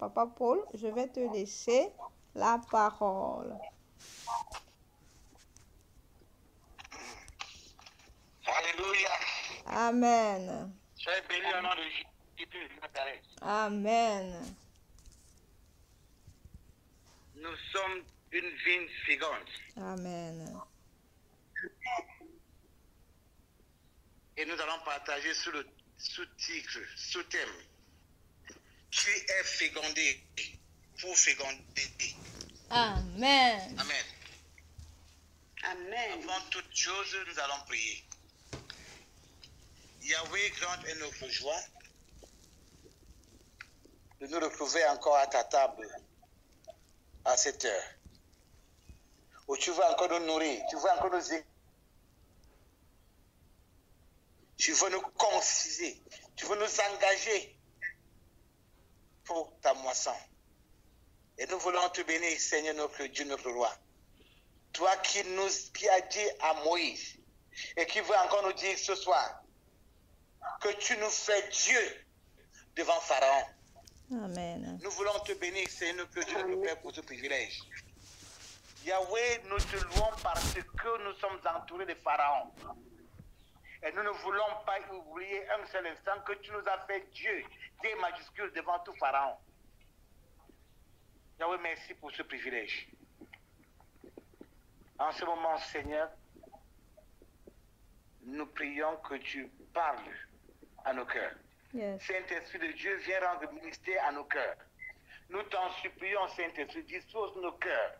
Papa Paul, je vais te laisser la parole. Alléluia. Amen. Soyez bénis au nom de Jésus de Nazareth. Amen. Nous sommes une vigne féconde Amen. et nous allons partager sous le sous-titre, sous-thème. Tu es fécondé pour féconder. Amen. Amen. Amen. Avant toute chose, nous allons prier. Yahweh, grande est notre joie de nous retrouver encore à ta table à cette heure, où tu veux encore nous nourrir, tu veux encore nous aider, tu veux nous conciser, tu veux nous engager pour ta moisson. Et nous voulons te bénir, Seigneur notre Dieu, notre roi. Toi qui as dit à Moïse et qui veut encore nous dire ce soir que tu nous fais Dieu devant Pharaon. Amen. Nous voulons te bénir, Seigneur notre Dieu, notre Père, pour ce privilège. Yahweh, nous te louons parce que nous sommes entourés de Pharaon. Et nous ne voulons pas oublier un seul instant que tu nous as fait Dieu, Dieu majuscule devant tout Pharaon. Yahweh, merci pour ce privilège. En ce moment, Seigneur, nous prions que tu parles à nos cœurs. Yes. Saint-Esprit de Dieu, viens rendre ministère à nos cœurs. Nous t'en supplions, Saint-Esprit, dispose nos cœurs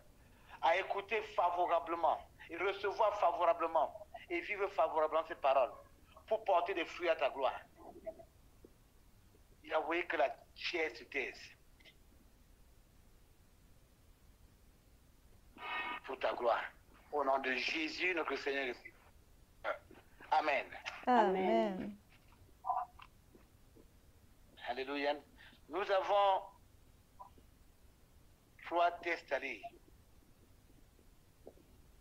à écouter favorablement et recevoir favorablement et vivre favorablement ces paroles pour porter des fruits à ta gloire. Yahweh, que la chair se taise pour ta gloire. Au nom de Jésus, notre Seigneur et Sauveur. Amen. Amen. Alléluia. Nous avons 3 tests à lire.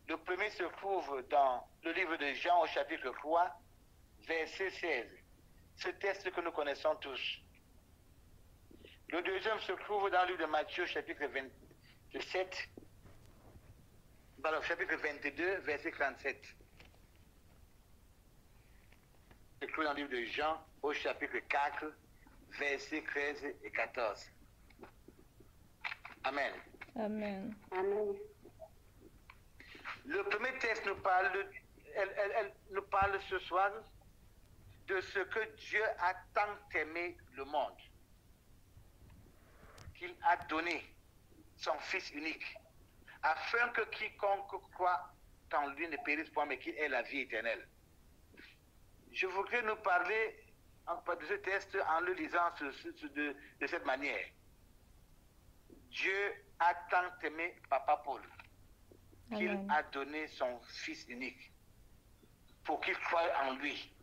Le premier se trouve dans le livre de Jean au chapitre 3, verset 16. Ce texte que nous connaissons tous. Le deuxième se trouve dans le livre de Matthieu, chapitre 27, dans le chapitre 22, verset 37. Se trouve dans le livre de Jean au chapitre 4, versets 13 et 14. Amen. Amen. Amen. Le premier texte nous parle, elle nous parle ce soir de ce que Dieu a tant aimé le monde, qu'il a donné son Fils unique, afin que quiconque croit en lui ne périsse point, mais qu'il ait la vie éternelle. Je voudrais nous parler de ce texte en le lisant de cette manière. Dieu a tant aimé Papa Paul qu'il Amen. a donné son Fils unique pour qu'il croie en lui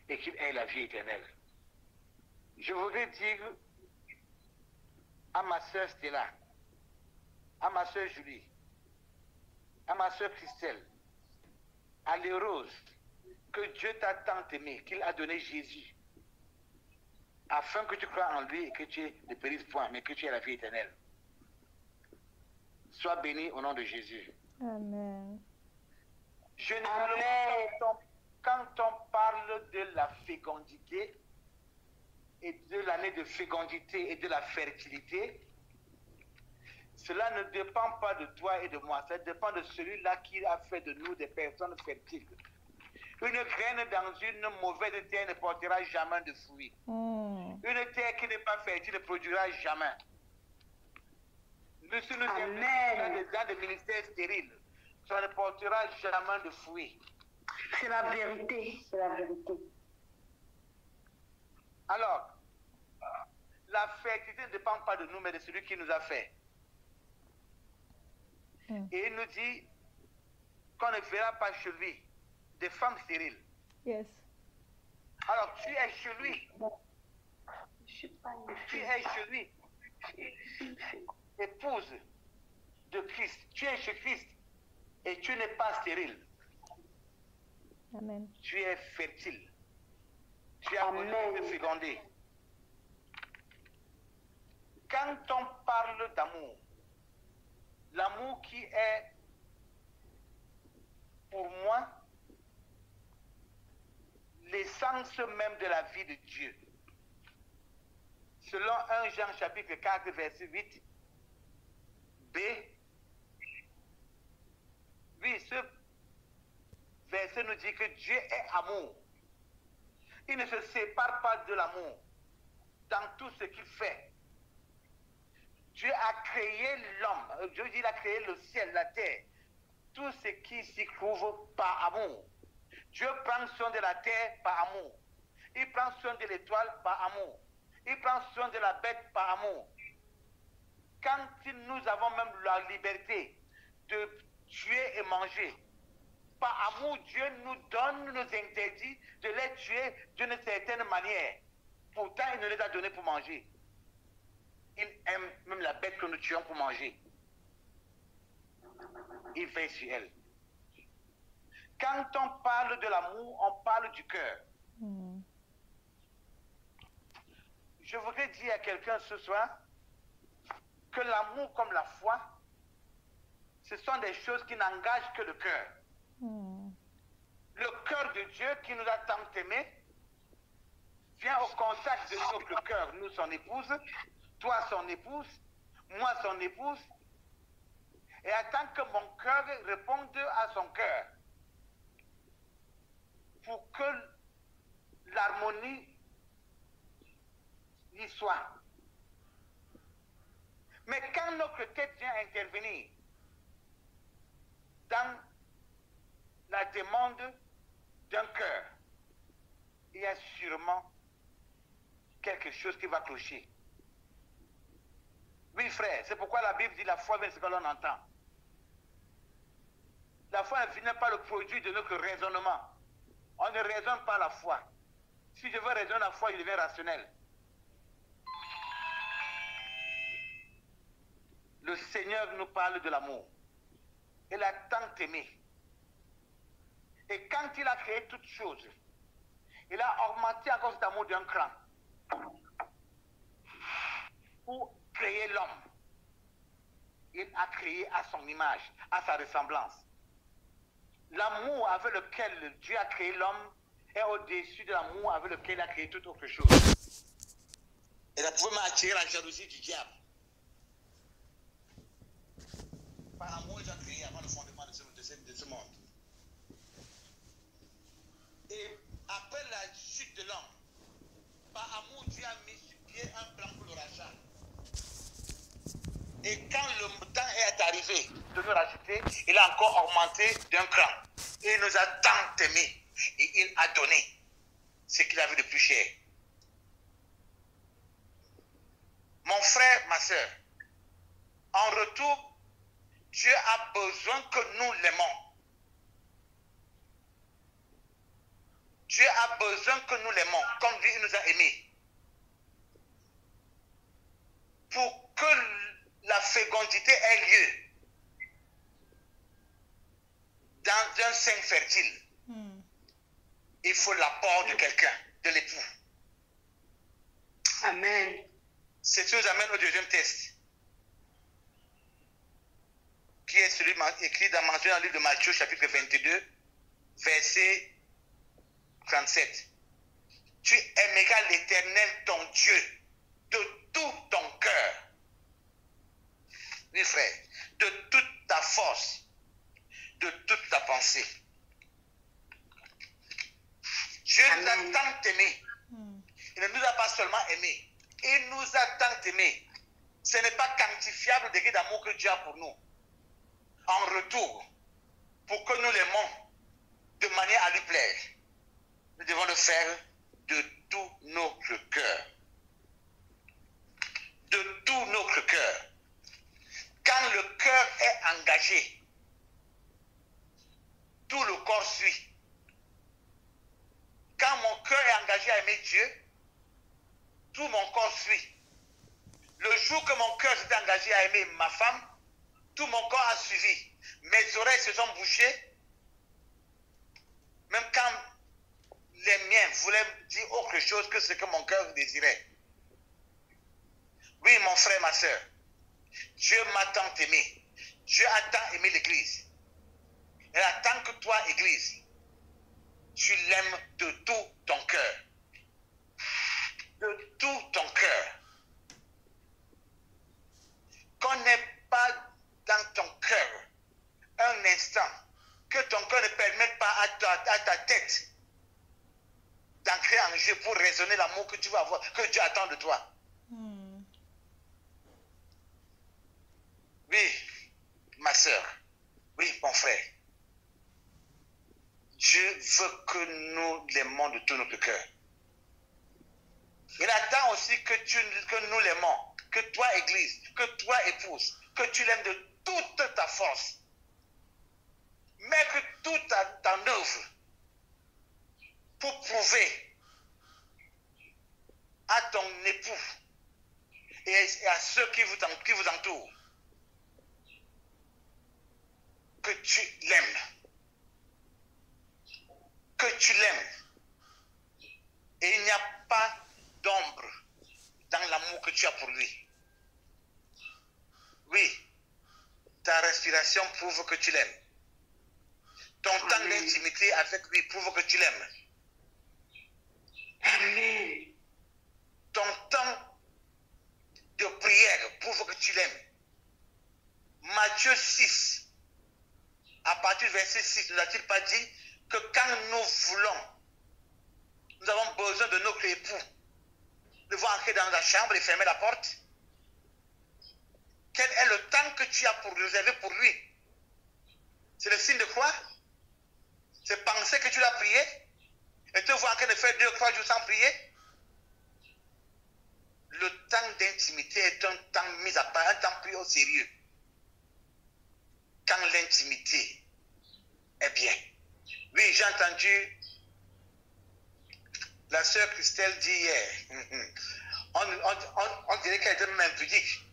et qu'il ait la vie éternelle. Je voudrais dire à ma soeur Stella, à ma soeur Julie, à ma soeur Christelle, à Lérose, que Dieu t'a tant aimé qu'il a donné Jésus afin que tu crois en lui et que tu ne périsses point, mais que tu aies la vie éternelle. Sois béni au nom de Jésus. Amen. Généralement, quand on parle de la fécondité et de l'année de fécondité et de la fertilité, cela ne dépend pas de toi et de moi, ça dépend de celui-là qui a fait de nous des personnes fertiles. Une graine dans une mauvaise terre ne portera jamais de fruits. Une terre qui n'est pas fertile ne produira jamais. Nous, si nous sommes dans des gens de ministère stérile, ça ne portera jamais de fruits. C'est la vérité. C'est la vérité. Alors, la fertilité ne dépend pas de nous, mais de celui qui nous a fait. Et il nous dit qu'on ne verra pas chez lui des femmes stériles. Yes. Alors, tu es chez lui. Tu es chez lui. Épouse de Christ. Tu es chez Christ. Et tu n'es pas stérile. Amen. Tu es fertile. Tu as besoin de féconder. Quand on parle d'amour, l'amour qui est, pour moi, l'essence même de la vie de Dieu. Selon 1 Jean chapitre 4, verset 8, B, oui, ce verset nous dit que Dieu est amour. Il ne se sépare pas de l'amour dans tout ce qu'il fait. Dieu a créé l'homme, Dieu dit il a créé le ciel, la terre, tout ce qui s'y trouve par amour. Dieu prend soin de la terre par amour. Il prend soin de l'étoile par amour. Il prend soin de la bête par amour. Quand nous avons même la liberté de tuer et manger, par amour, Dieu nous donne, nous interdit de les tuer d'une certaine manière. Pourtant, il nous les a donnés pour manger. Il aime même la bête que nous tuons pour manger. Il veille sur elle. Quand on parle de l'amour, on parle du cœur. Je voudrais dire à quelqu'un ce soir que l'amour comme la foi, ce sont des choses qui n'engagent que le cœur. Le cœur de Dieu qui nous a tant aimés vient au contact de notre cœur, nous son épouse, toi son épouse, moi son épouse, et attend que mon cœur réponde à son cœur pour que l'harmonie y soit. Mais quand notre tête vient intervenir dans la demande d'un cœur, il y a sûrement quelque chose qui va clocher. Oui, frère, c'est pourquoi la Bible dit la foi vient de ce que l'on entend. La foi n'est pas le produit de notre raisonnement. On ne raisonne pas la foi. Si je veux raisonner la foi, je deviens rationnel. Le Seigneur nous parle de l'amour. Il a tant aimé. Et quand il a créé toutes choses, il a augmenté encore cet amour d'un cran pour créer l'homme. Il a créé à son image, à sa ressemblance. L'amour avec lequel Dieu a créé l'homme est au-dessus de l'amour avec lequel il a créé toute autre chose. Et ça pouvait m'attirer la jalousie du diable. Par amour, il a créé avant le fondement de ce monde. Et après la chute de l'homme, par amour, Dieu a mis sur pied un plan pour le rachat. Et quand le temps est arrivé de nous racheter, il a encore augmenté d'un cran. Et il nous a tant aimés. Et il a donné ce qu'il avait de plus cher. Mon frère, ma soeur, en retour, Dieu a besoin que nous l'aimons. Dieu a besoin que nous l'aimons, comme lui il nous a aimés. Pour que la fécondité ait lieu dans un sein fertile, il faut l'apport de quelqu'un, de l'époux. Amen. C'est ce qui nous amène au deuxième test, qui est celui écrit dans le livre de Matthieu, chapitre 22, verset 37. Tu aimeras l'Éternel, ton Dieu, de tout ton cœur. Oui, frère, de toute ta force, de toute ta pensée. Dieu nous a tant aimés. Il ne nous a pas seulement aimés. Il nous a tant aimés. Ce n'est pas quantifiable le degré d'amour que Dieu a pour nous. En retour, pour que nous l'aimons de manière à lui plaire, nous devons le faire de tout notre cœur. De tout notre cœur. Quand le cœur est engagé, tout le corps suit. Quand mon cœur est engagé à aimer Dieu, tout mon corps suit. Le jour que mon cœur s'est engagé à aimer ma femme, tout mon corps a suivi. Mes oreilles se sont bouchées. Même quand les miens voulaient dire autre chose que ce que mon cœur désirait. Oui, mon frère, ma soeur. Dieu m'a tant aimé. Dieu a tant aimé l'Église. Il attend que toi, Église, tu l'aimes de tout ton cœur. De tout ton cœur. Qu'on n'ait pas dans ton cœur un instant que ton cœur ne permette pas à ta tête d'entrer en jeu pour raisonner l'amour que tu vas avoir, que Dieu attend de toi. Oui, ma soeur. Oui, mon frère. Dieu veut que nous l'aimons de tout notre cœur. Il attend aussi que nous l'aimons, que toi, Église, que toi, épouse, que tu l'aimes de toute ta force. Mettre toute ta œuvre pour prouver à ton époux et à ceux qui vous entourent que tu l'aimes. Que tu l'aimes. Et il n'y a pas d'ombre dans l'amour que tu as pour lui. Oui, ta respiration prouve que tu l'aimes. Ton temps d'intimité avec lui prouve que tu l'aimes. Amen. Ton temps de prière prouve que tu l'aimes. Matthieu 6, à partir du verset 6, ne a-t-il pas dit que quand nous voulons, nous avons besoin de notre époux, nous devons entrer dans la chambre et fermer la porte? Quel est le temps que tu as pour réserver pour lui? C'est le signe de quoi? C'est penser que tu l'as prié et te voir en train de faire 2-3 jours sans prier? Le temps d'intimité est un temps mis à part, un temps pris au sérieux. Quand l'intimité est bien. Oui, j'ai entendu la sœur Christelle dire hier, on dirait qu'elle était même impudique,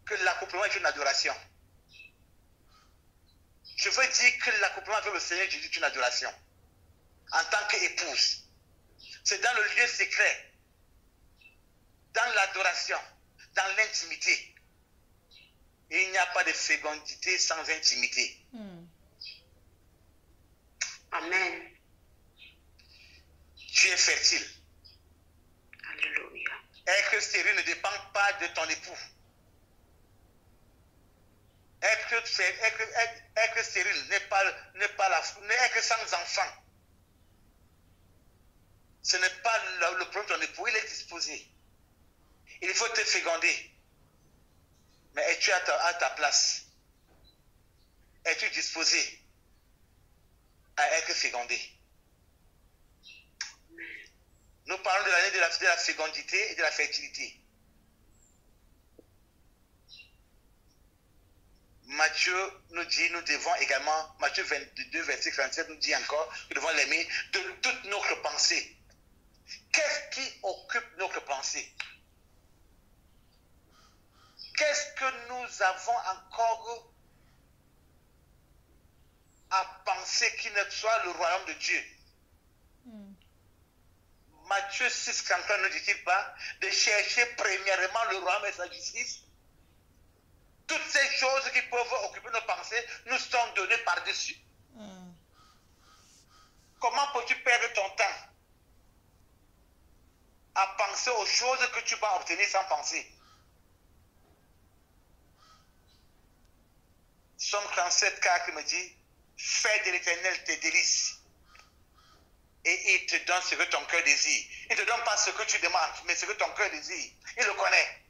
que l'accouplement est une adoration. Je veux dire que l'accouplement avec le Seigneur Jésus est une adoration. En tant qu'épouse. C'est dans le lieu secret, dans l'adoration, dans l'intimité. Et il n'y a pas de fécondité sans intimité. Amen. Tu es fertile. Alléluia. Être stérile ne dépend pas de ton époux. Être stérile être sans enfant. Ce n'est pas le problème de ton époux, il est disposé. Il faut te féconder. Mais es-tu à ta place? Es-tu disposé à être fécondé? Nous parlons de l'année de la fécondité et de la fertilité. Matthieu nous dit, nous devons également, Matthieu 22, verset 37 nous dit encore, nous devons l'aimer de toute notre pensée. Qu'est-ce qui occupe notre pensée? Qu'est-ce que nous avons encore à penser qui ne soit le royaume de Dieu? Matthieu 6, 33 ne dit-il pas de chercher premièrement le royaume et sa justice? Toutes ces choses qui peuvent occuper nos pensées nous sont données par-dessus. Comment peux-tu perdre ton temps à penser aux choses que tu vas obtenir sans penser? Somme 37, 4 me dit, fais de l'Éternel tes délices et il te donne ce que ton cœur désire. Il ne te donne pas ce que tu demandes, mais ce que ton cœur désire. Il le connaît.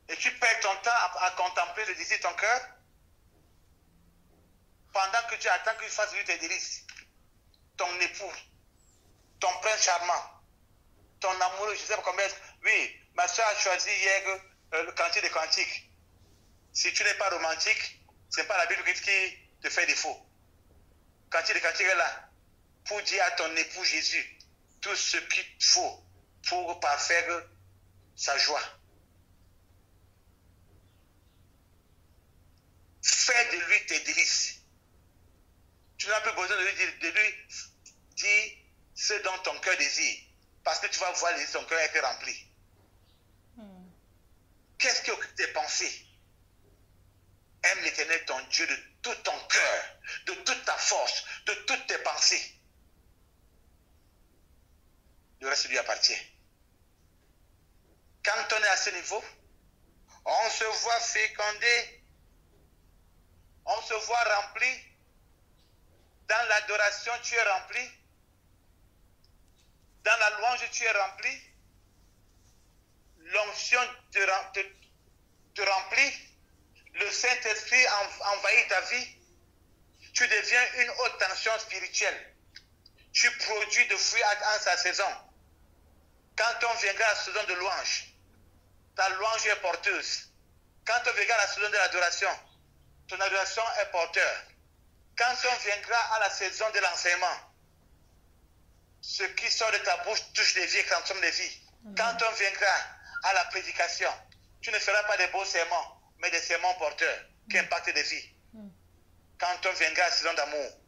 Et tu perds ton temps à contempler le désir de ton cœur pendant que tu attends qu'il fasse lui tes délices. Ton époux, ton prince charmant, ton amoureux, je ne sais pas combien. Oui, ma soeur a choisi hier le cantique des cantiques. Si tu n'es pas romantique, ce n'est pas la Bible qui te fait défaut. Cantique des cantiques est là pour dire à ton époux Jésus tout ce qu'il faut pour parfaire sa joie. Fais de lui tes délices. Tu n'as plus besoin de lui dire ce dont ton cœur désire. Parce que tu vas voir son cœur être rempli. Qu'est-ce qui occupe tes pensées? Aime l'Éternel ton Dieu de tout ton cœur, de toute ta force, de toutes tes pensées. Le reste lui appartient. Quand on est à ce niveau, on se voit fécondé, on se voit rempli. Dans l'adoration, tu es rempli. Dans la louange, tu es rempli. L'onction te remplit. Le Saint-Esprit envahit ta vie. Tu deviens une haute tension spirituelle. Tu produis de fruits en sa saison. Quand on viendra à la saison de louange, ta louange est porteuse. Quand on viendra à la saison de l'adoration, ton adoration est porteur. Quand on viendra à la saison de l'enseignement, ce qui sort de ta bouche touche les vies et transforme les vies. Quand on viendra à la prédication, tu ne feras pas des beaux sermons, mais des sermons porteurs qui impactent des vies. Quand on viendra à la saison d'amour,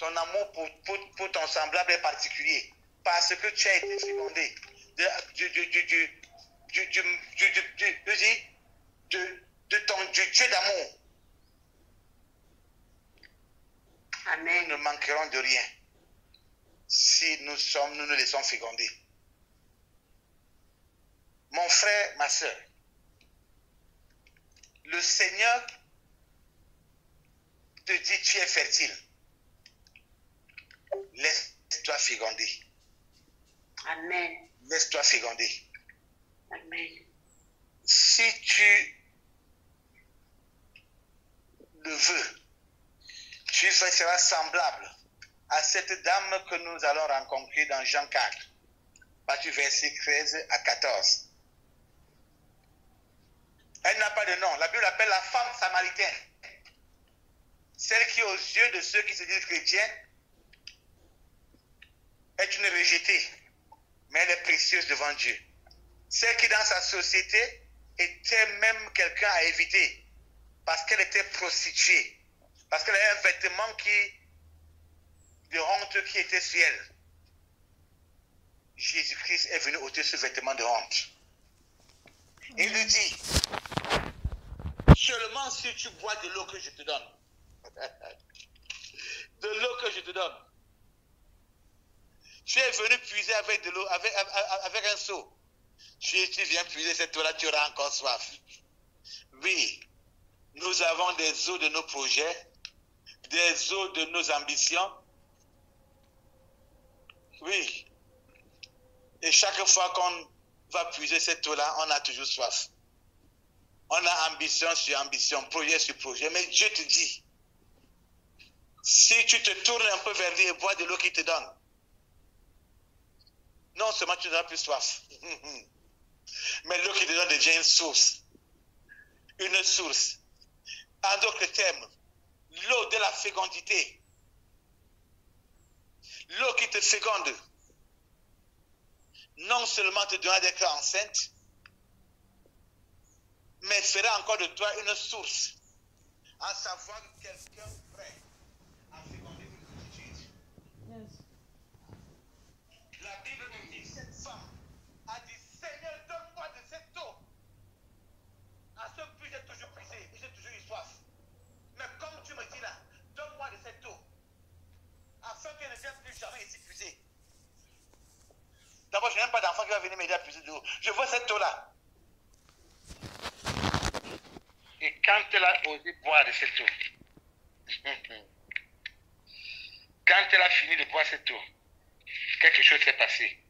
ton amour pour ton semblable est particulier parce que tu as été fécondé du Dieu d'amour. Amen. Nous ne manquerons de rien si nous nous laissons féconder. Mon frère, ma soeur, le Seigneur te dit tu es fertile. Laisse-toi féconder. Amen. Laisse-toi féconder. Amen. Si tu le veux, tu seras semblable à cette dame que nous allons rencontrer dans Jean 4, partie verset 13 à 14. Elle n'a pas de nom. La Bible l'appelle la femme samaritaine. Celle qui, aux yeux de ceux qui se disent chrétiens, est une rejetée, mais elle est précieuse devant Dieu. Celle qui, dans sa société, était même quelqu'un à éviter, parce qu'elle était prostituée, parce qu'elle avait un vêtement de honte qui était sur elle. Jésus-Christ est venu ôter ce vêtement de honte. Il lui dit, seulement si tu bois de l'eau que je te donne, de l'eau que je te donne, tu es venu puiser avec de l'eau, avec un seau. Tu viens puiser cette eau-là, tu auras encore soif. Oui, nous avons des eaux de nos projets, des eaux de nos ambitions. Oui. Et chaque fois qu'on va puiser cette eau-là, on a toujours soif. On a ambition sur ambition, projet sur projet. Mais Dieu te dit, si tu te tournes un peu vers lui et bois de l'eau qu'il te donne, non seulement tu n'auras plus soif, mais l'eau qu'il te donne devient une source. Une source. En d'autres termes, l'eau de la fécondité. L'eau qui te féconde. Non seulement te donnera d'être enceinte, mais fera encore de toi une source. À savoir quelqu'un prêt à féconder une multitude. Yes. La Bible nous dit, cette femme a dit, Seigneur, donne-moi de cette eau. À ce puits, j'ai toujours puisé et j'ai toujours eu soif. Mais comme tu me dis là, donne-moi de cette eau. Afin qu'elle ne vienne plus jamais ici puiser. D'abord, je n'aime pas d'enfant qui va venir m'aider à puiser de l'eau. Je veux cette eau-là. Et quand elle a osé boire de cette eau, quand elle a fini de boire cette eau, quelque chose s'est passé.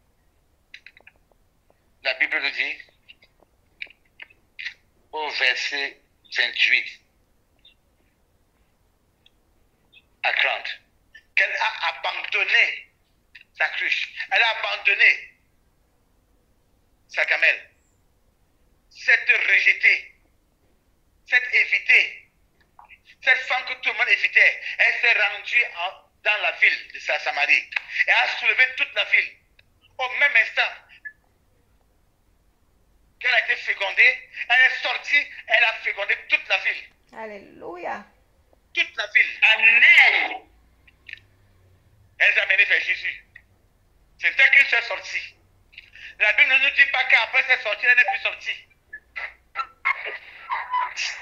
La Bible nous dit, au verset 28 à 30, qu'elle a abandonné sa cruche. Elle a abandonné sa camelle. Cette rejetée, cette évitée, cette femme que tout le monde évitait, elle s'est rendue dans la ville de Samarie et a soulevé toute la ville. Au même instant qu'elle a été fécondée, elle est sortie, elle a fécondé toute la ville. Alléluia. Toute la ville. Amen. Elle a amené vers Jésus. C'était qu'une seule sortie. La Bible ne nous dit pas qu'après cette sortie, elle n'est plus sortie.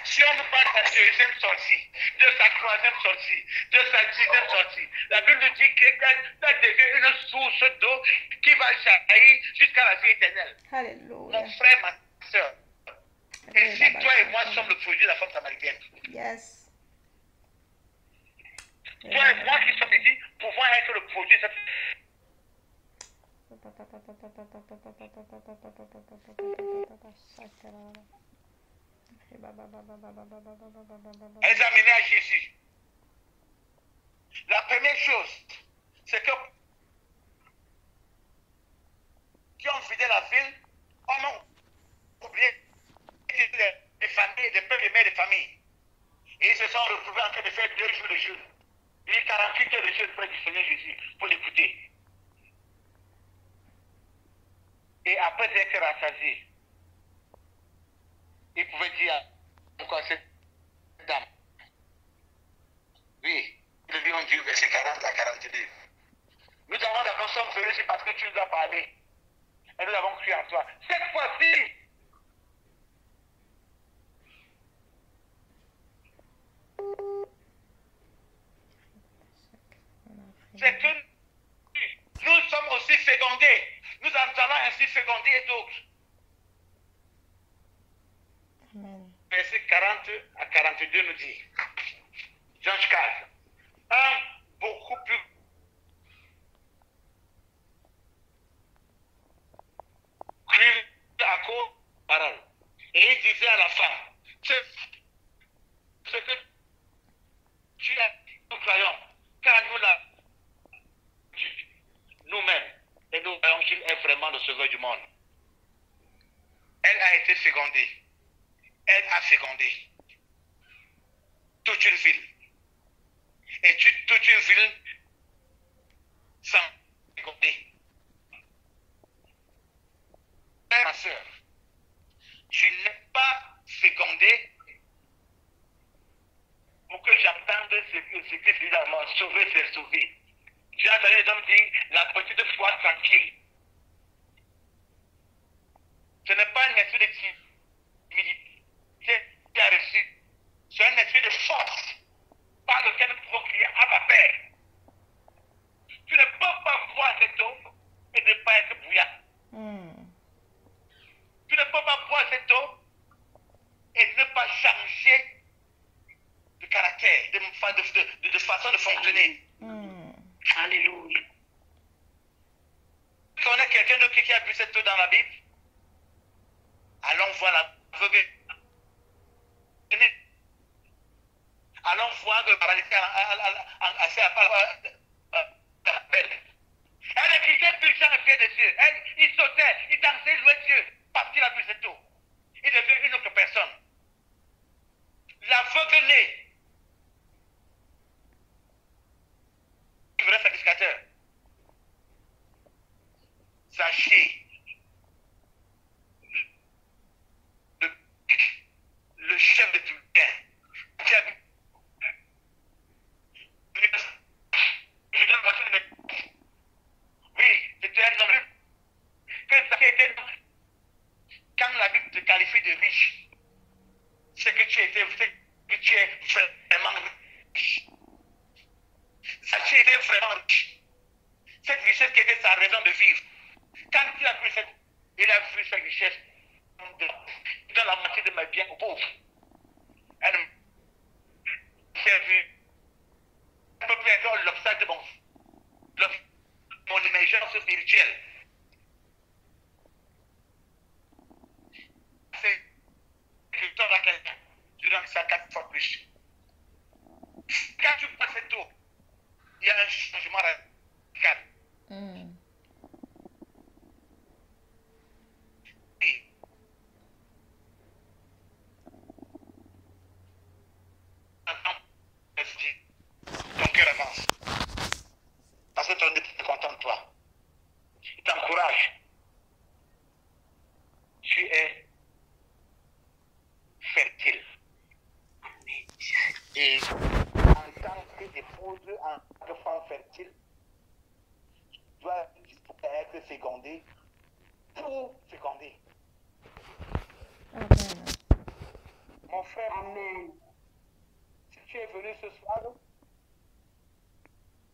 Si on nous parle de sa deuxième sortie, de sa troisième sortie, de sa dixième sortie, la Bible nous dit qu'elle devient une source d'eau qui va jaillir jusqu'à la vie éternelle. Alléluia. Mon frère, ma soeur, et si toi et moi sommes le produit de la femme samaritaine, Yes. toi et moi qui sommes ici pouvons être le produit de cette examiner à Jésus. La première chose, c'est que qui ont vidé la ville, on a oublié les familles, les pères et mères de famille. Et ils se sont retrouvés en train de faire 2 jours de jeûne. Il y a 48 heures de jeûne près du Seigneur Jésus pour l'écouter. Et après d'être rassasié, il pouvait dire encore à cette dame, oui, le lion du verset 40 à 42. Nous avons d'abord sommes venus ici parce que tu nous as parlé. Et nous avons cru en toi. Cette fois-ci, c'est que nous sommes aussi fécondés. Nous allons ainsi féconder d'autres. Amen. Verset 40 à 42 nous dit, Jean 4, un beaucoup plus cru à cause de la parole. Et il disait à la femme, ce que tu as, nous croyons, car nous l'avons nous-mêmes, et nous voyons qu'il est vraiment le sauveur du monde. Elle a été fécondée. Elle a fécondé toute une ville. Et toute une ville sans féconder. Ma soeur, tu n'es pas fécondé pour que j'entende ce que finalement sauver, c'est sauver. J'ai entendu les hommes dire la petite foi tranquille. Ce n'est pas un esprit de timidité qui a reçu. C'est un esprit de force par lequel nous pouvons crier à ma Père. Tu ne peux pas boire cette eau et ne pas être bouillant. Tu ne peux pas boire cette eau et ne pas changer de caractère, de façon de fonctionner. Alléluia. Tu connais quelqu'un d'autre qui a bu cette eau dans la Bible? Allons voir l'aveugle. Allons voir le paralysé à l'appel. Elle criait puissant au pied de Dieu. Il sautait, il dansait, louait Dieu parce qu'il a bu cette eau. Il devient une autre personne. L'aveugle né. Vrai sacrificateur. Sachez, le chef de tout bien, qui a vu oui, c'était un homme que ça était quand la Bible te qualifie de riche, c'est que tu es vraiment riche. Ça, tu étais vraiment riche. Cette richesse qui était sa raison de vivre. Quand il a vu il a vu cette richesse dans la moitié de mes biens aux pauvres. Elle s'est vue un peu plus encore l'obstacle de mon émergence spirituelle. C'est que tu as quelqu'un durant ça 4 fois plus. Quand tu prends cette eau, il y a un changement radical. Ton cœur avance. Parce que ton Dieu est content de toi. Il t'encourage. Tu es fertile. Et en tant qu'épouse, en tant que femme fertile, tu dois être fécondée pour Amen. Si tu es venu ce soir,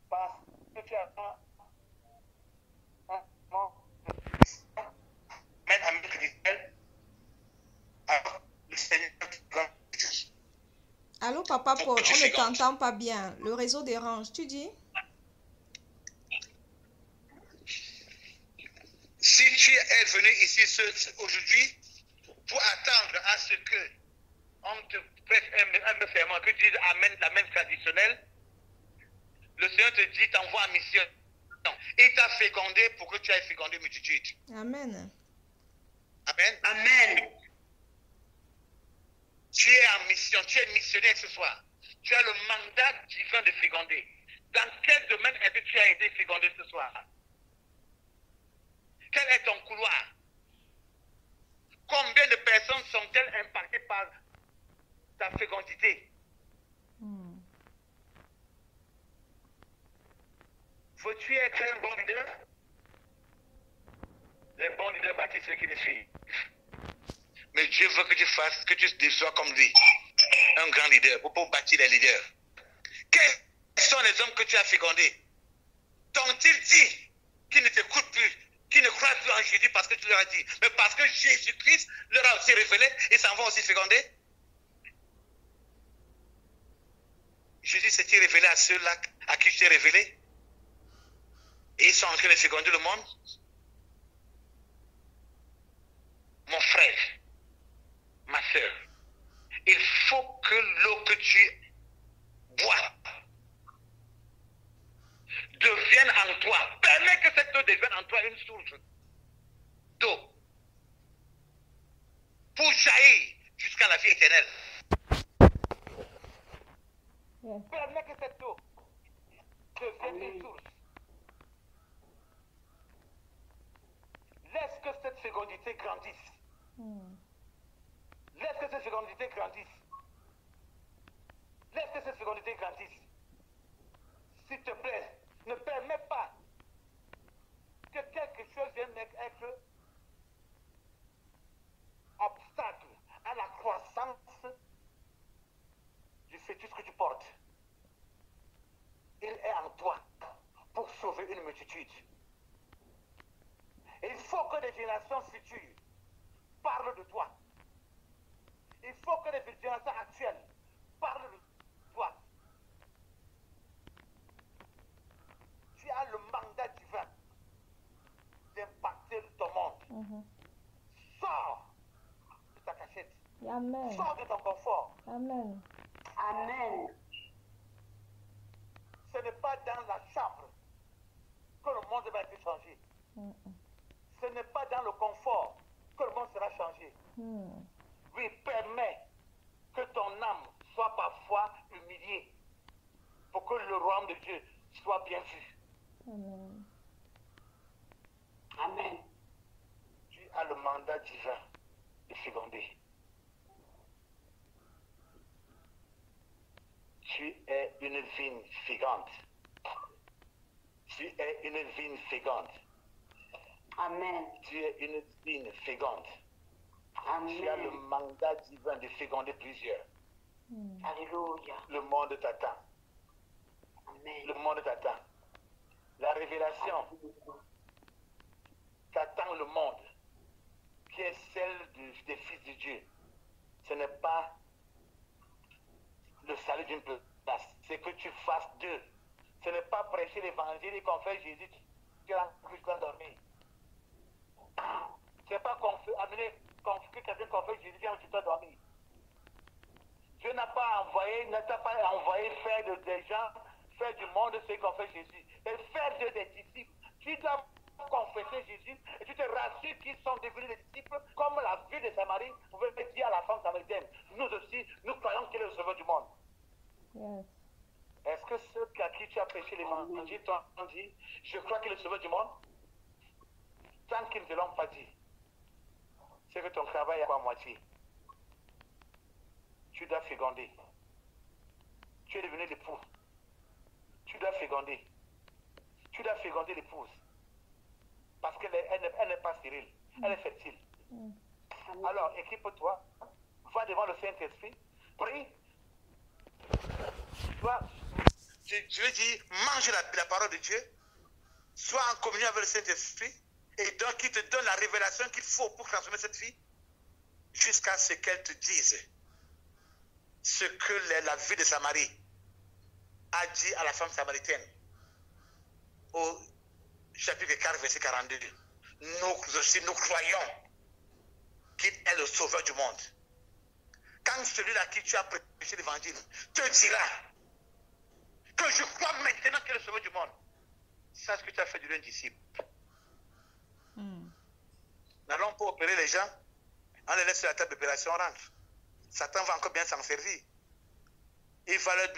parce que tu as un chrétien, alors le Seigneur te donne. Allô, Papa Paul, on ne t'entend pas bien. Le réseau dérange. Tu dis? Si tu es venu ici aujourd'hui pour attendre à ce que on te prête un serment, que tu dises Amen, la même traditionnelle, le Seigneur te dit, t'envoie en mission. Il t'a fécondé pour que tu ailles féconder multitude. Amen. Amen. Amen. Tu es en mission, tu es missionnaire ce soir. Tu as le mandat divin de féconder. Dans quel domaine est-ce que tu as été fécondé ce soir? Quel est ton couloir? Combien de personnes sont-elles impactées par ta fécondité? Veux-tu être un bon leader? Les bons leaders bâtissent ceux qui les suivent. Mais Dieu veut que tu fasses, que tu sois comme lui, un grand leader, pour bâtir les leaders. Quels sont les hommes que tu as fécondés? T'ont-ils dit qu'ils ne t'écoutent plus, qu'ils ne croient plus en Jésus parce que tu leur as dit, mais parce que Jésus-Christ leur a aussi révélé, ils s'en vont aussi féconder? Jésus s'est-il révélé à ceux-là à qui je t'ai révélé? Et ils sont en train de féconder le monde? Mon frère, ma soeur, il faut que l'eau que tu bois devienne en toi. Permets que cette eau devienne en toi une source d'eau pour jaillir jusqu'à la vie éternelle. Permets que cette eau devienne une source. Laisse que cette fécondité grandisse. Laisse que cette fécondité grandisse. Laisse que cette fécondité grandisse. S'il te plaît, ne permets pas que quelque chose vienne être obstacle à la croissance du fœtus que tu portes. Il est en toi pour sauver une multitude. Il faut que les générations futures parlent de toi. Il faut que les générations actuelles parlent de toi. Tu as le mandat divin d'impacter ton monde. Sors de ta cachette. Amen. Sors de ton confort. Amen. Amen. Ce n'est pas dans la chambre que le monde va être changé. Ce n'est pas dans le confort que le monde sera changé. Oui, permets que ton âme soit parfois humiliée pour que le royaume de Dieu soit bien vu. Amen. Amen. Tu as le mandat divin de féconder. Tu es une vigne fégante. Tu es une vigne fégante. Amen. Tu es une vigne fégante. Amen. Tu as le mandat divin de féconder plusieurs. Alléluia. Le monde t'attend. Amen. Le monde t'attend. La révélation qu'attend le monde, qui est celle des fils de Dieu, ce n'est pas le salut d'une place, c'est que tu fasses d'eux. Ce n'est pas prêcher l'évangile et qu'on fait Jésus, tu as plus qu'à dormir. Ce n'est pas amener que quelqu'un confesse Jésus, tu dois dormir. Dieu n'a pas envoyé faire des gens, faire du monde ce qu'on fait Jésus. Et faire des disciples. Tu dois confesser Jésus et tu te rassures qu'ils sont devenus des disciples, comme la vie de Samarie pouvait dire à la femme samaritaine. Nous aussi, nous croyons qu'il est le sauveur du monde. Yes. Est-ce que ceux à qui tu as prêché l'évangile t'ont dit, je crois qu'il est le sauveur du monde? Tant qu'ils ne te l'ont pas dit, c'est que ton travail est à moitié. Tu dois féconder. Tu es devenu l'époux. Tu dois féconder. Tu dois féconder l'épouse. Parce qu'elle n'est pas stérile. Elle est fertile. Alors, équipe-toi. Va devant le Saint-Esprit. Oui. Je veux dire, mange la parole de Dieu, sois en communion avec le Saint-Esprit, et donc il te donne la révélation qu'il faut pour transformer cette vie, jusqu'à ce qu'elle te dise ce que la vie de Samarie a dit à la femme samaritaine au chapitre 4, verset 42. Nous aussi, nous croyons qu'il est le sauveur du monde. Quand celui-là qui tu as prêché l'évangile te dira que je crois maintenant qu'il est le sauveur du monde, c'est ce que tu as fait de l'un disciple. Nous allons pas opérer les gens, on les laisse sur la table d'opération, on rentre. Satan va encore bien s'en servir. Il va leur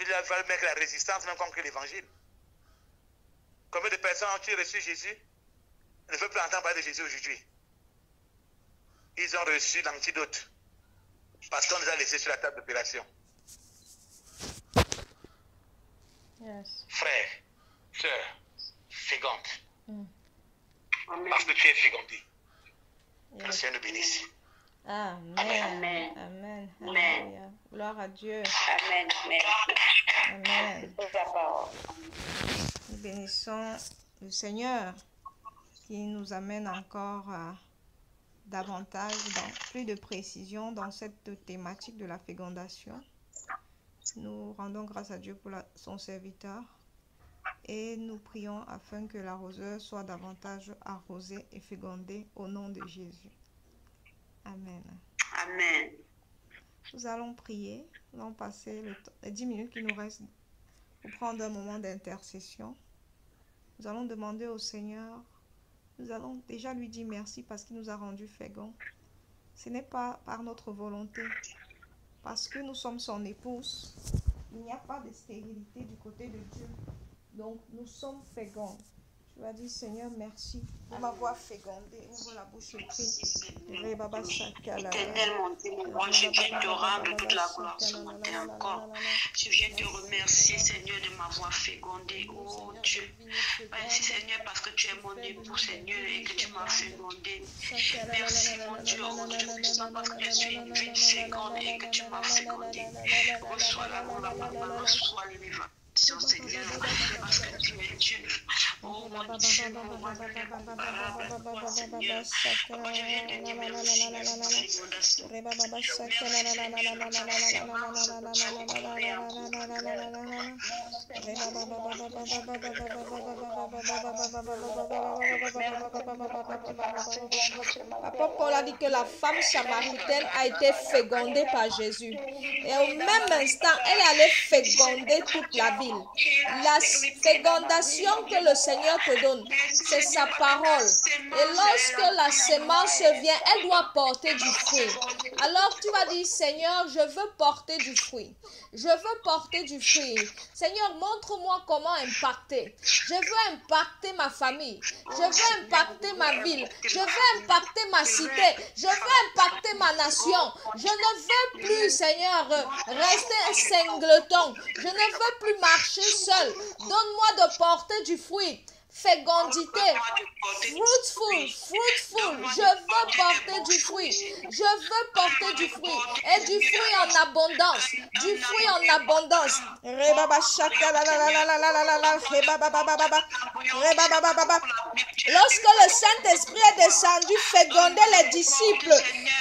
mettre la résistance même contre l'évangile. Combien de personnes ont-ils reçu Jésus? Ne veulent plus entendre parler de Jésus aujourd'hui. Ils ont reçu l'antidote parce qu'on les a laissés sur la table d'opération. Yes. Frère, sœur, féconde. Amen. Parce que tu es fécondé. Que le Yes. Seigneur nous bénisse. Amen. Amen. Amen. Amen. Alléluia. Gloire à Dieu. Amen. Merci. Amen. C'est la parole. Nous bénissons le Seigneur qui nous amène encore davantage, dans plus de précision dans cette thématique de la fécondation. Nous rendons grâce à Dieu pour son serviteur et nous prions afin que l'arroseur soit davantage arrosé et fécondé au nom de Jésus. Amen. Amen. Nous allons prier. Nous allons passer les 10 minutes qui nous restent pour prendre un moment d'intercession. Nous allons demander au Seigneur, nous allons déjà lui dire merci parce qu'il nous a rendus féconds. Ce n'est pas par notre volonté, parce que nous sommes son épouse. Il n'y a pas de stérilité du côté de Dieu. Donc nous sommes féconds. Tu vas dire, Seigneur, merci de m'avoir fécondé. Ouvre la bouche et prie. Éternel, mon Dieu, mon roi, je viens te rendre toute la gloire ce matin encore. Je viens te remercier, Seigneur, de m'avoir fécondé. Oh Dieu, merci Seigneur parce que tu es mon époux, Seigneur, et que tu m'as fécondé. Merci mon Dieu, oh Dieu puissant, parce que je suis une ville féconde et que tu m'as fécondé. Reçois la gloire, reçois l'élévation. Seigneur, parce que tu es Dieu. Oh mon Dieu, mon roi, Seigneur. Papa, je viens te dire merci, merci pour les fondations. Papa Paul a dit que la femme samaritaine a été fécondée par Jésus. Et au même instant, elle allait féconder toute la ville. La fécondation que le Seigneur te donne, c'est sa parole. Et lorsque la semence vient, elle doit porter du fruit. Alors tu vas dire, Seigneur, je veux porter du fruit. Je veux porter du fruit. Seigneur, montre-moi comment impacter. Je veux impacter ma famille. Je veux impacter ma ville. Je veux impacter ma cité. Je veux impacter ma nation. Je ne veux plus, Seigneur, rester singleton. Je ne veux plus marcher seul. Donne-moi de porter du fruit. Fécondité, fruitful. Je veux porter du fruit. Je veux porter du fruit. Et du fruit en abondance. Du fruit en abondance. Lorsque le Saint-Esprit est descendu féconder les disciples,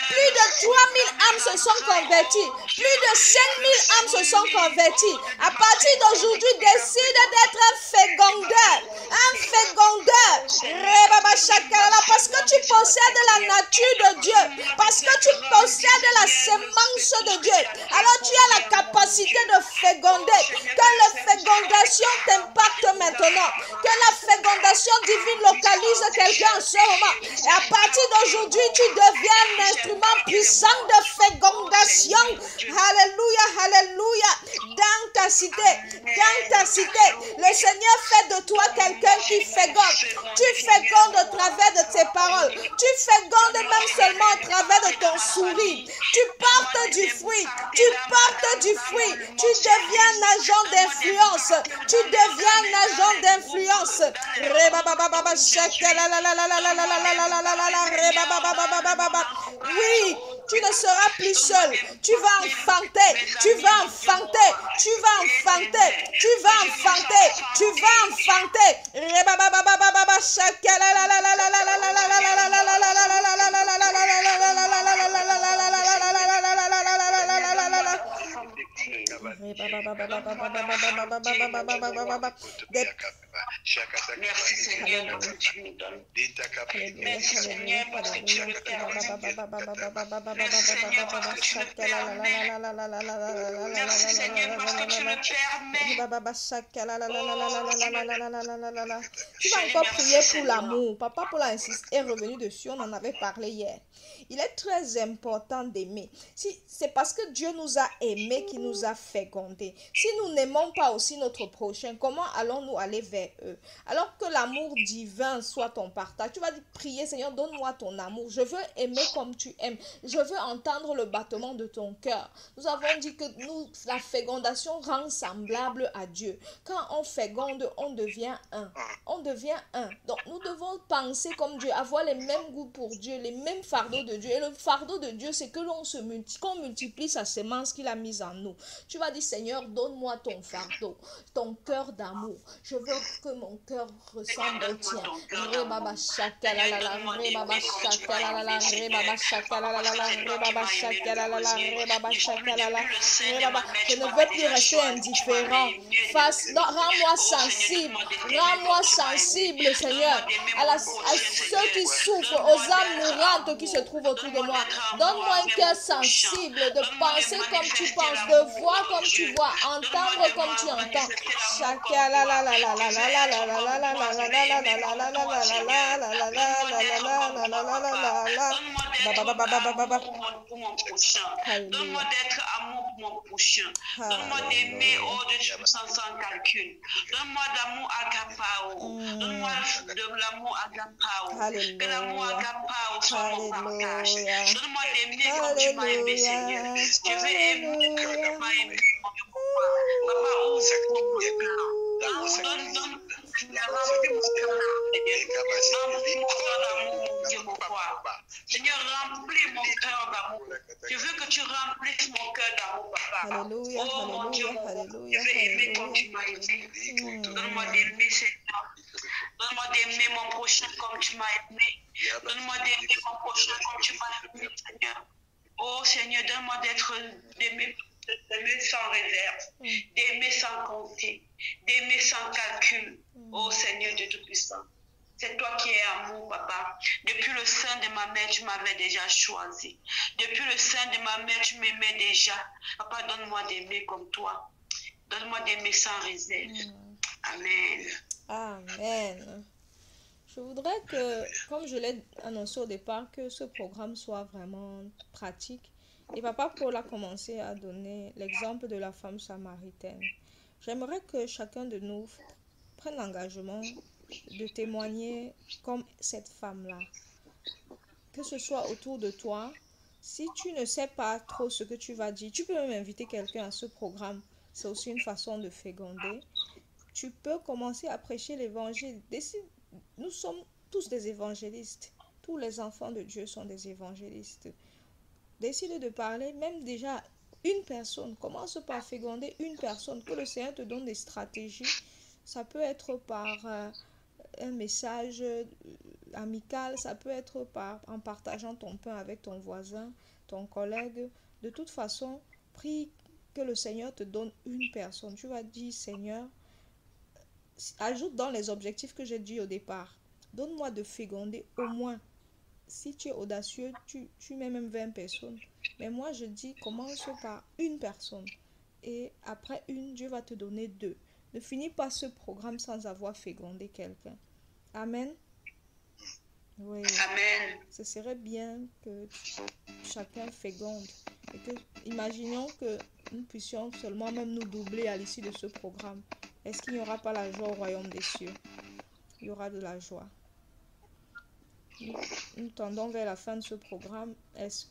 plus de 3000 âmes se sont converties. Plus de 5000 âmes se sont converties. À partir d'aujourd'hui, décide d'être un fécondeur. Un fécondeur. Parce que tu possèdes la nature de Dieu. Parce que tu possèdes la semence de Dieu. Alors tu as la capacité de féconder. Que la fécondation t'impacte maintenant. Que la fécondation divine localise quelqu'un en ce moment. Et à partir d'aujourd'hui, tu deviens un instrument puissant de fécondation. Alléluia, alléluia. Dans ta cité, le Seigneur fait de toi quelqu'un qui féconde. Tu fécondes au travers de tes paroles. Tu fécondes même seulement au travers de ton sourire. Tu portes du fruit. Tu portes du fruit. Tu deviens un agent d'influence. Tu deviens un agent d'influence. Oui, tu ne seras plus lui seul. Tu vas enfanter, tu vas enfanter, tu vas enfanter, tu vas enfanter, tu vas enfanter. Merci Seigneur parce que tu me donnes. Merci Seigneur parce que tu me permets. Merci Seigneur parce que tu me permets. Merci Seigneur parce que tu me permets. Tu vas encore prier pour l'amour. Papa Paul est revenu dessus, on en avait parlé hier. Il est très important d'aimer. C'est parce que Dieu nous a aimés qu'il nous a fécondés. Si nous n'aimons pas aussi notre prochain, comment allons-nous aller vers eux? Alors que l'amour divin soit ton partage, tu vas prier, Seigneur, donne-moi ton amour. Je veux aimer comme tu aimes. Je veux entendre le battement de ton cœur. Nous avons dit que la fécondation rend semblable à Dieu. Quand on féconde, on devient un. On devient un. Donc nous devons penser comme Dieu, avoir les mêmes goûts pour Dieu, les mêmes fardeaux de Dieu. Et le fardeau de Dieu, c'est que qu'on multiplie sa semence qu'il a mise en nous. Tu vas dire, Seigneur, donne-moi ton fardeau, ton cœur d'amour. Je veux que mon cœur ressemble au tien. Je ne veux plus rester indifférent. Rends-moi sensible. Rends-moi sensible, Seigneur, à ceux qui souffrent, aux âmes mourantes qui se trouvent autour de moi. Donne-moi un cœur sensible, de penser comme tu penses, de voir comme tu vois, entendre comme tu entends. Donne-moi d'être amour pour mon prochain. Donne-moi d'aimer au-dessus sans calcul. Donne-moi d'amour agapao. Donne-moi de l'amour agapao. Que l'amour agapao soit mon partage. Donne-moi d'aimer comme tu m'as aimé, Seigneur. Je veux aimer comme tu m'as aimé. Papa, ouvre mon cœur. Donne Seigneur, remplis mon cœur d'amour. Je veux que tu remplisses mon cœur d'amour, papa. Alléluia, Oh mon Dieu, alléluia, je veux aimer comme tu m'as aimé. Donne-moi d'aimer, Seigneur. Donne-moi d'aimer mon prochain comme tu m'as aimé. Donne-moi d'aimer mon prochain comme tu m'as aimé, Seigneur. Oh Seigneur, donne-moi d'aimer sans réserve, d'aimer sans compter, d'aimer sans calcul. Oh Seigneur Dieu Tout-Puissant, c'est toi qui es amour, papa. Depuis le sein de ma mère, tu m'avais déjà choisi. Depuis le sein de ma mère, tu m'aimais déjà. Papa, donne-moi d'aimer comme toi. Donne-moi d'aimer sans réserve. Amen. Amen. Je voudrais que, comme je l'ai annoncé au départ, que ce programme soit vraiment pratique. Et Papa Paul a commencé à donner l'exemple de la femme samaritaine. J'aimerais que chacun de nous prenne l'engagement de témoigner comme cette femme-là. Que ce soit autour de toi. Si tu ne sais pas trop ce que tu vas dire, tu peux même inviter quelqu'un à ce programme. C'est aussi une façon de féconder. Tu peux commencer à prêcher l'évangile. Nous sommes tous des évangélistes. Tous les enfants de Dieu sont des évangélistes. Décide de parler, même déjà une personne. Commence par féconder une personne. Que le Seigneur te donne des stratégies. Ça peut être par un message amical. Ça peut être en partageant ton pain avec ton voisin, ton collègue. De toute façon, prie que le Seigneur te donne une personne. Tu vas dire, Seigneur, ajoute dans les objectifs que j'ai dit au départ. Donne-moi de féconder au moins. Si tu es audacieux, tu mets même 20 personnes. Mais moi, je dis, commence par une personne. Et après une, Dieu va te donner 2. Ne finis pas ce programme sans avoir fécondé quelqu'un. Amen. Oui. Amen. Ce serait bien que chacun féconde. Et que, imaginons que nous puissions seulement même nous doubler à l'issue de ce programme. Est-ce qu'il n'y aura pas la joie au royaume des cieux? Il y aura de la joie. Nous tendons vers la fin de ce programme. Est-ce